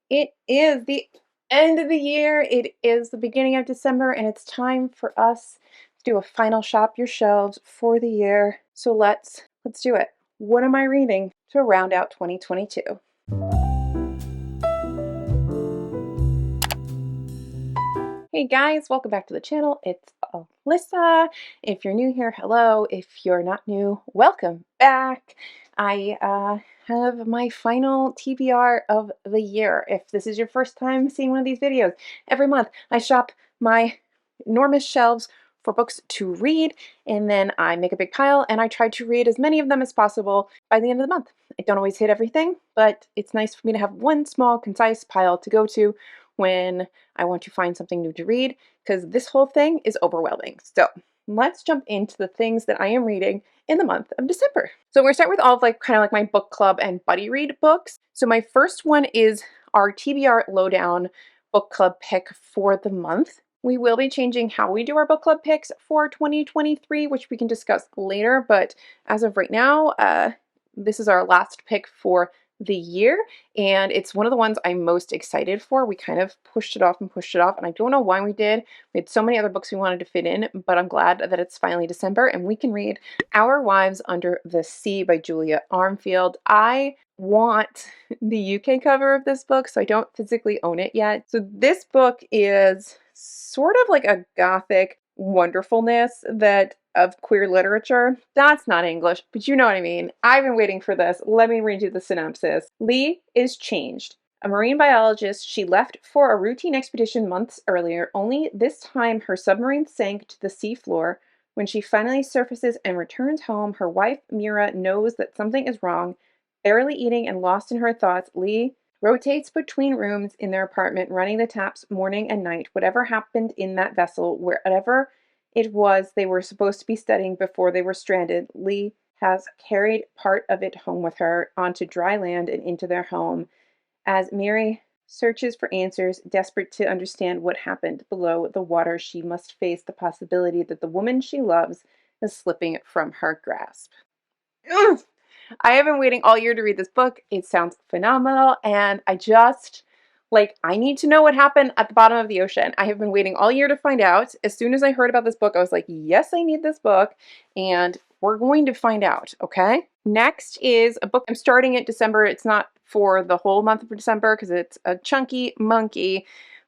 It is the end of the year. It is the beginning of December, and it's time for us to do a final shop your shelves for the year. So let's do it. What am I reading to round out 2022? Hey guys, welcome back to the channel. It's Alyssa. If you're new here, hello. If you're not new, welcome back. I have my final TBR of the year. If this is your first time seeing one of these videos, every month I shop my enormous shelves for books to read, and then I make a big pile and I try to read as many of them as possible by the end of the month. I don't always hit everything, but it's nice for me to have one small, concise pile to go to when I want to find something new to read, because this whole thing is overwhelming. So let's jump into the things that I am reading in the month of December. So we're gonna start with all of kind of like my book club and buddy read books. So my first one is our TBR Lowdown book club pick for the month. We will be changing how we do our book club picks for 2023, which we can discuss later. But as of right now, this is our last pick for the year, and it's one of the ones I'm most excited for. We kind of pushed it off, and I don't know why we did. We had so many other books we wanted to fit in, but I'm glad that it's finally December and we can read Our Wives Under the Sea by Julia Armfield. I want the UK cover of this book, so I don't physically own it yet. So this book is sort of like a gothic wonderfulness that of queer literature. That's not English, but you know what I mean. I've been waiting for this. Let me read you the synopsis. Lee is changed. A marine biologist, she left for a routine expedition months earlier, only this time her submarine sank to the seafloor. When she finally surfaces and returns home, her wife, Mira, knows that something is wrong. Barely eating and lost in her thoughts, Lee rotates between rooms in their apartment, running the taps morning and night. Whatever happened in that vessel, wherever it was they were supposed to be studying before they were stranded, Lee has carried part of it home with her onto dry land and into their home. As Mary searches for answers, desperate to understand what happened below the water, she must face the possibility that the woman she loves is slipping from her grasp. Ugh! I have been waiting all year to read this book. It sounds phenomenal, and I need to know what happened at the bottom of the ocean. I have been waiting all year to find out. As soon as I heard about this book, I was like, yes, I need this book, and we're going to find out, okay? Next is a book I'm starting in December. It's not for the whole month of December because it's a chunky monkey,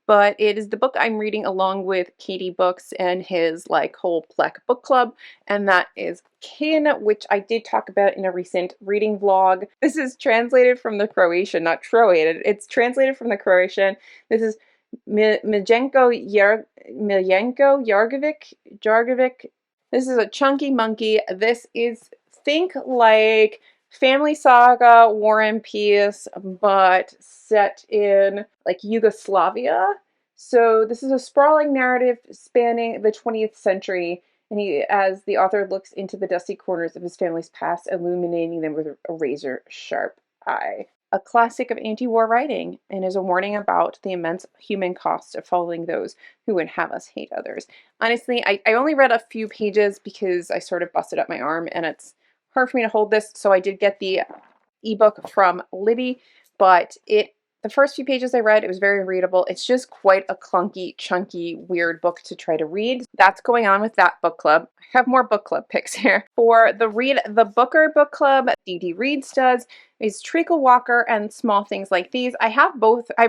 but it is the book I'm reading along with Katie Books and his whole Plek book club, and that is Kin, which I did talk about in a recent reading vlog. This is translated from the Croatian, not Troated. It's translated from the Croatian. This is Miljenko Jargovic. This is a chunky monkey. This is, think like Family Saga, War and Peace, but set in Yugoslavia. So this is a sprawling narrative spanning the 20th century, and as the author looks into the dusty corners of his family's past, illuminating them with a razor-sharp eye. A classic of anti-war writing, and is a warning about the immense human cost of following those who would have us hate others. Honestly, I only read a few pages because I sort of busted up my arm, and it's hard for me to hold this, so I did get the ebook from Libby, but the first few pages I read, it was very readable. It's just quite a clunky, chunky, weird book to try to read. That's going on with that book club. I have more book club picks here. For the Booker book club, D.D. Reads does, is Treacle Walker and Small Things Like These. I've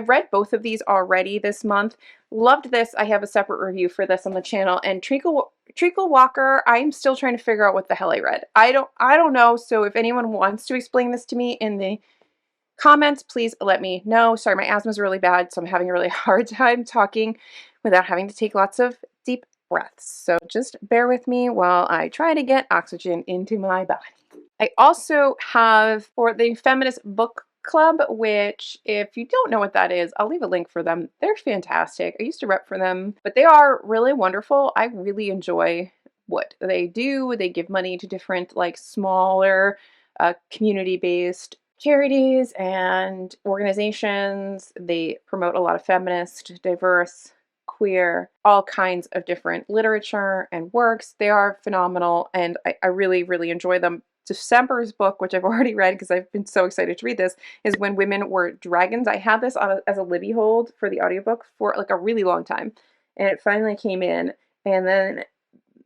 read both of these already this month. Loved this. I have a separate review for this on the channel. And Treacle Walker, I'm still trying to figure out what the hell I read. I don't know, so if anyone wants to explain this to me in the comments, please let me know. Sorry, my asthma is really bad, so I'm having a really hard time talking without having to take lots of deep breaths. So just bear with me while I try to get oxygen into my body. I also have for the Feminist Book Club, which if you don't know what that is, I'll leave a link for them. They're fantastic. I used to rep for them, but they are really wonderful. I really enjoy what they do. They give money to different smaller community-based charities and organizations. They promote a lot of feminist, diverse, queer, all kinds of different literature and works. They are phenomenal, and I really, really enjoy them. December's book, which I've already read because I've been so excited to read this, is When Women Were Dragons. I had this as a Libby hold for the audiobook for like a really long time, and it finally came in, and then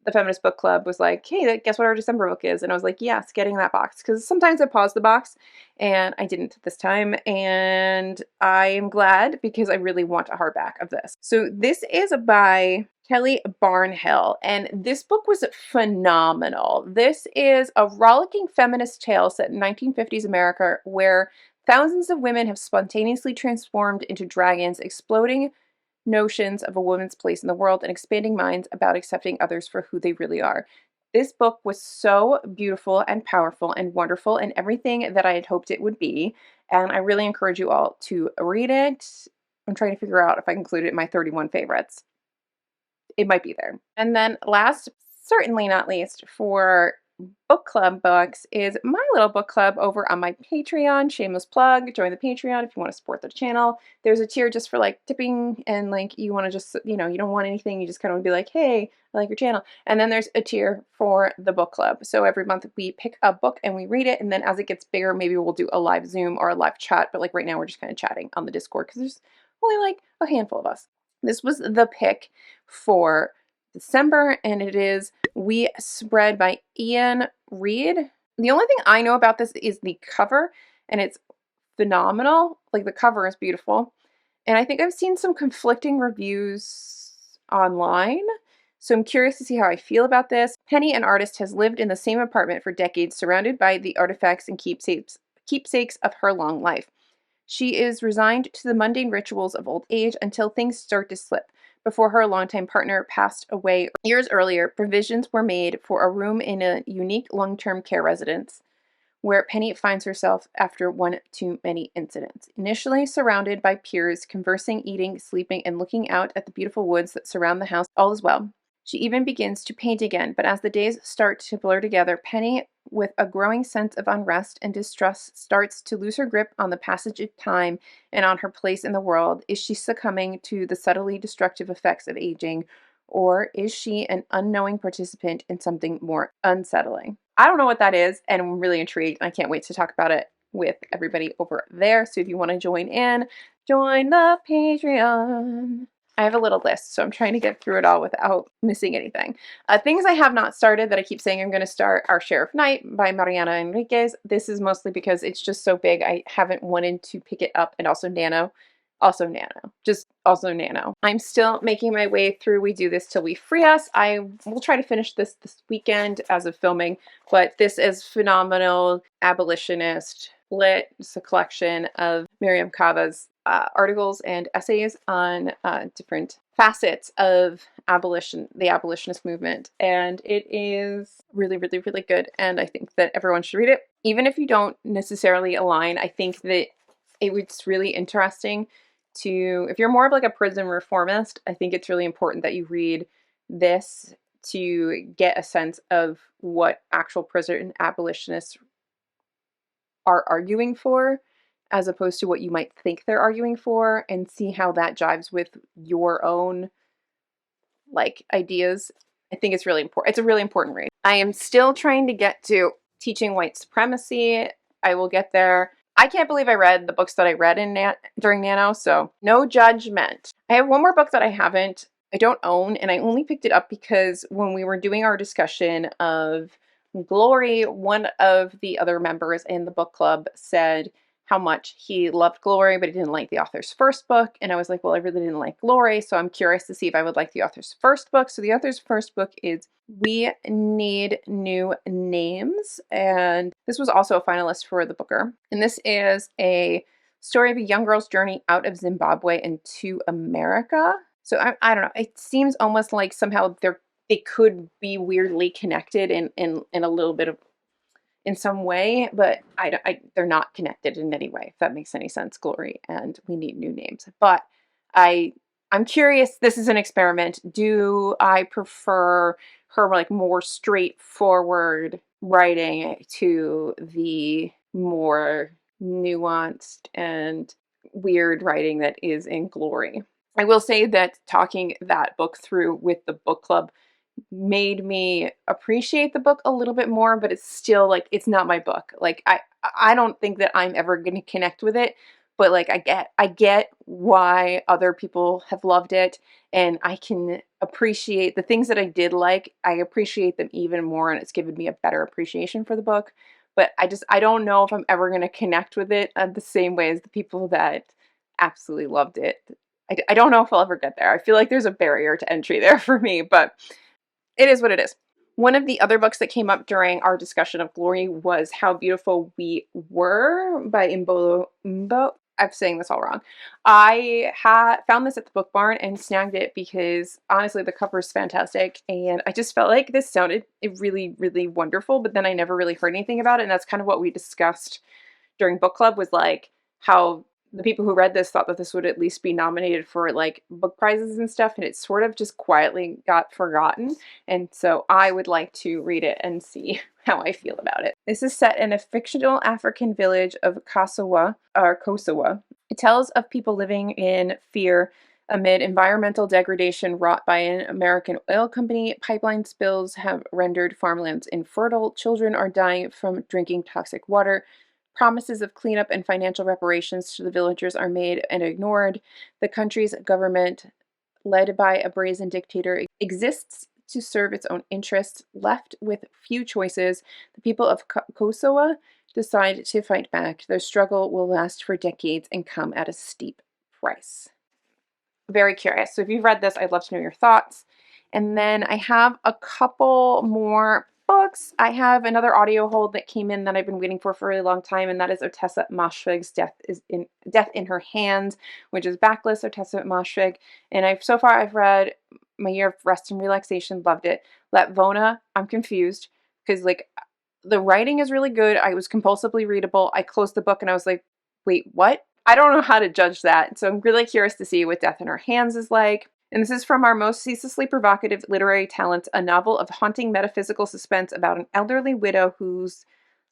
the Feminist Book Club was like, hey, guess what our December book is? And I was like, yes, getting that box. Because sometimes I pause the box, and I didn't this time. And I am glad because I really want a hardback of this. So this is by Kelly Barnhill, and this book was phenomenal. This is a rollicking feminist tale set in 1950s America where thousands of women have spontaneously transformed into dragons, exploding notions of a woman's place in the world and expanding minds about accepting others for who they really are. This book was so beautiful and powerful and wonderful and everything that I had hoped it would be, and I really encourage you all to read it. I'm trying to figure out if I included it in my 31 favorites. It might be there. And then last, certainly not least, for book club books is my little book club over on my Patreon. Shameless plug. Join the Patreon if you want to support the channel. There's a tier just for like tipping and like you want to just, you know, you don't want anything. You just kind of be like, hey, I like your channel. And then there's a tier for the book club. So every month we pick a book and we read it. And then as it gets bigger, maybe we'll do a live Zoom or a live chat. But like right now we're just kind of chatting on the Discord because there's only like a handful of us. This was the pick for December, and it is We Spread by Ian Reid. The only thing I know about this is the cover, and it's phenomenal. Like, the cover is beautiful. And I think I've seen some conflicting reviews online, so I'm curious to see how I feel about this. Penny, an artist, has lived in the same apartment for decades, surrounded by the artifacts and keepsakes of her long life. She is resigned to the mundane rituals of old age until things start to slip. Before her longtime partner passed away years earlier, provisions were made for a room in a unique long-term care residence where Penny finds herself after one too many incidents. Initially surrounded by peers, conversing, eating, sleeping, and looking out at the beautiful woods that surround the house, all is well. She even begins to paint again, but as the days start to blur together, Penny, with a growing sense of unrest and distrust, starts to lose her grip on the passage of time and on her place in the world. Is she succumbing to the subtly destructive effects of aging, or is she an unknowing participant in something more unsettling? I don't know what that is, and I'm really intrigued, and I can't wait to talk about it with everybody over there. So if you want to join in, join the Patreon. I have a little list, so I'm trying to get through it all without missing anything. Things I have not started that I keep saying I'm going to start are Sheriff Knight by Mariana Enriquez. This is mostly because it's just so big. I haven't wanted to pick it up, and also Nano. Also Nano. I'm still making my way through We Do This Till We Free Us. I will try to finish this weekend as of filming, but this is phenomenal. Abolitionist lit. It's a collection of Miriam Cava's articles and essays on different facets of the abolitionist movement, and it is really, really, really good, and I think that everyone should read it. Even if you don't necessarily align, I think that it's really interesting if you're more of like a prison reformist, I think it's really important that you read this to get a sense of what actual prison abolitionists are arguing for, as opposed to what you might think they're arguing for, and see how that jives with your own like ideas. I think it's really important. It's a really important read. I am still trying to get to Teaching White Supremacy. I will get there. I can't believe I read the books that I read during Nano, so no judgment. I have one more book that I don't own, and I only picked it up because when we were doing our discussion of Glory, one of the other members in the book club said how much he loved Glory, but he didn't like the author's first book. And I was like, well, I really didn't like Glory, so I'm curious to see if I would like the author's first book. So the author's first book is We Need New Names, and this was also a finalist for the Booker. And this is a story of a young girl's journey out of Zimbabwe into America. So I don't know. It seems almost like somehow they could be weirdly connected in a little bit of in some way, but they're not connected in any way, if that makes any sense. Glory and We Need New Names. But I'm curious, this is an experiment. Do I prefer her like more straightforward writing to the more nuanced and weird writing that is in Glory? I will say that talking that book through with the book club made me appreciate the book a little bit more, but it's still like, it's not my book. Like I don't think that I'm ever going to connect with it, but like I get why other people have loved it, and I can appreciate the things that I did like. I appreciate them even more, and it's given me a better appreciation for the book. But I don't know if I'm ever going to connect with it the same way as the people that absolutely loved it. I don't know if I'll ever get there. I feel like there's a barrier to entry there for me, but it is what it is. One of the other books that came up during our discussion of Glory was How Beautiful We Were by Mbo. I'm saying this all wrong. I found this at the book barn and snagged it because honestly the cover is fantastic, and I just felt like this sounded really, really wonderful, but then I never really heard anything about it, and that's kind of what we discussed during book club, was like how the people who read this thought that this would at least be nominated for like book prizes and stuff, and it sort of just quietly got forgotten. And so I would like to read it and see how I feel about it. This is set in a fictional African village of Kasawa, or Kosawa. It tells of people living in fear amid environmental degradation wrought by an American oil company. Pipeline spills have rendered farmlands infertile. Children are dying from drinking toxic water. Promises of cleanup and financial reparations to the villagers are made and ignored. The country's government, led by a brazen dictator, exists to serve its own interests. Left with few choices, the people of Kosovo decide to fight back. Their struggle will last for decades and come at a steep price. Very curious. So if you've read this, I'd love to know your thoughts. And then I have a couple more books. I have another audio hold that came in that I've been waiting for a really long time, and that is Ottessa Moshfegh's Death in Her Hands, which is backlist Ottessa Moshfegh. And so far I've read My Year of Rest and Relaxation, loved it. Letvona, I'm confused because like the writing is really good. I was compulsively readable. I closed the book and I was like, wait, what? I don't know how to judge that. So I'm really curious to see what Death in Her Hands is like. And this is from our most ceaselessly provocative literary talent, a novel of haunting metaphysical suspense about an elderly widow whose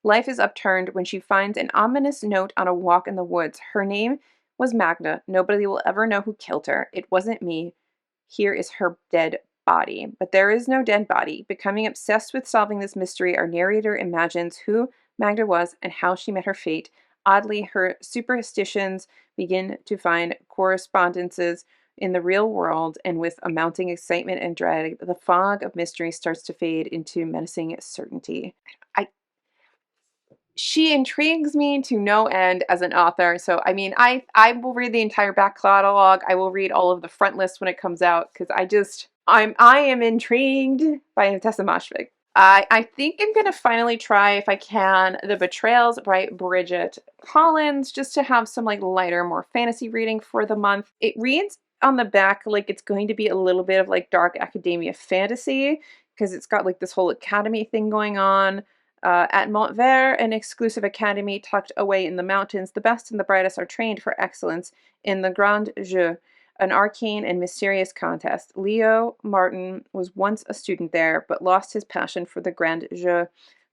life is upturned when she finds an ominous note on a walk in the woods. Her name was Magda. Nobody will ever know who killed her. It wasn't me. Here is her dead body. But there is no dead body. Becoming obsessed with solving this mystery, our narrator imagines who Magda was and how she met her fate. Oddly, her superstitions begin to find correspondences in the real world, and with a mounting excitement and dread, the fog of mystery starts to fade into menacing certainty. She intrigues me to no end as an author. So, I mean, I will read the entire back catalog. I will read all of the front lists when it comes out because I am intrigued by Ottessa Moshfegh. I think I'm going to finally try, if I can, The Betrayals by Bridget Collins, just to have some like lighter, more fantasy reading for the month. It reads on the back like it's going to be a little bit of like dark academia fantasy because it's got like this whole academy thing going on. At Montvert, an exclusive academy tucked away in the mountains, the best and the brightest are trained for excellence in the Grand Jeu, an arcane and mysterious contest. Leo Martin was once a student there, but lost his passion for the Grand Jeu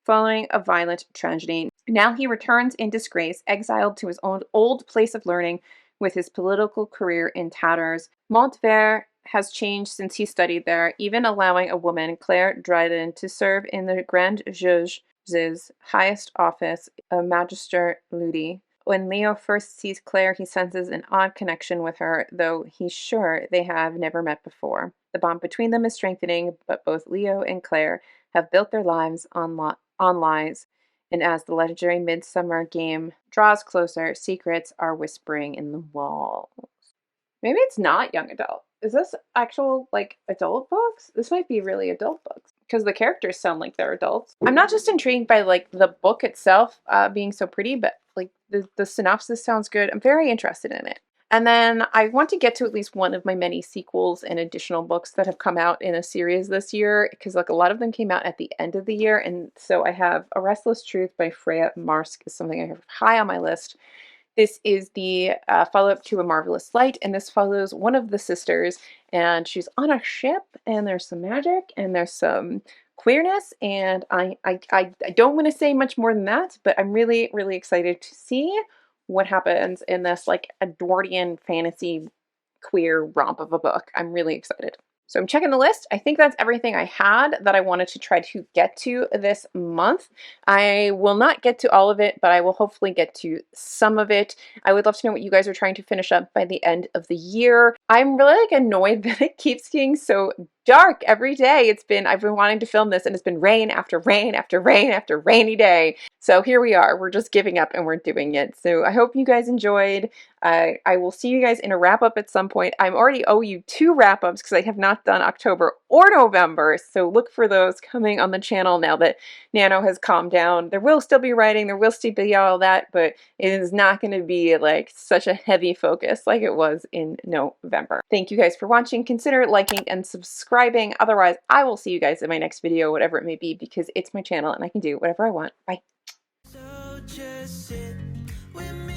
following a violent tragedy. Now he returns in disgrace, exiled to his own old place of learning with his political career in tatters. Montvert has changed since he studied there, even allowing a woman, Claire Dryden, to serve in the Grand Juge's highest office, a Magister Ludi. When Leo first sees Claire, he senses an odd connection with her, though he's sure they have never met before. The bond between them is strengthening, but both Leo and Claire have built their lives on lies, and as the legendary Midsummer game draws closer, secrets are whispering in the walls. Maybe it's not young adult. Is this actual, like, adult books? This might be really adult books because the characters sound like they're adults. I'm not just intrigued by, like, the book itself being so pretty, but, like, the synopsis sounds good. I'm very interested in it. And then I want to get to at least one of my many sequels and additional books that have come out in a series this year, because, like, a lot of them came out at the end of the year. And so I have A Restless Truth by Freya Marsk is something I have high on my list. This is the follow-up to A Marvelous Light, and this follows one of the sisters, and she's on a ship, and there's some magic, and there's some queerness, and I don't want to say much more than that, but I'm really, really excited to see what happens in this, like, Edwardian fantasy queer romp of a book. I'm really excited. So I'm checking the list. I think that's everything I had that I wanted to try to get to this month. I will not get to all of it, but I will hopefully get to some of it. I would love to know what you guys are trying to finish up by the end of the year. I'm really annoyed that it keeps getting so dark every day. I've been wanting to film this and it's been rain after rain after rain after rainy day. So here we are. We're just giving up and we're doing it. So I hope you guys enjoyed. I will see you guys in a wrap up at some point. I already owe you 2 wrap ups because I have not done October or November. So look for those coming on the channel now that Nano has calmed down. There will still be writing, there will still be all that, but it is not going to be like such a heavy focus like it was in November. Thank you guys for watching. Consider liking and subscribing. Otherwise, I will see you guys in my next video, whatever it may be, because it's my channel and I can do whatever I want. Bye. So just sit with me.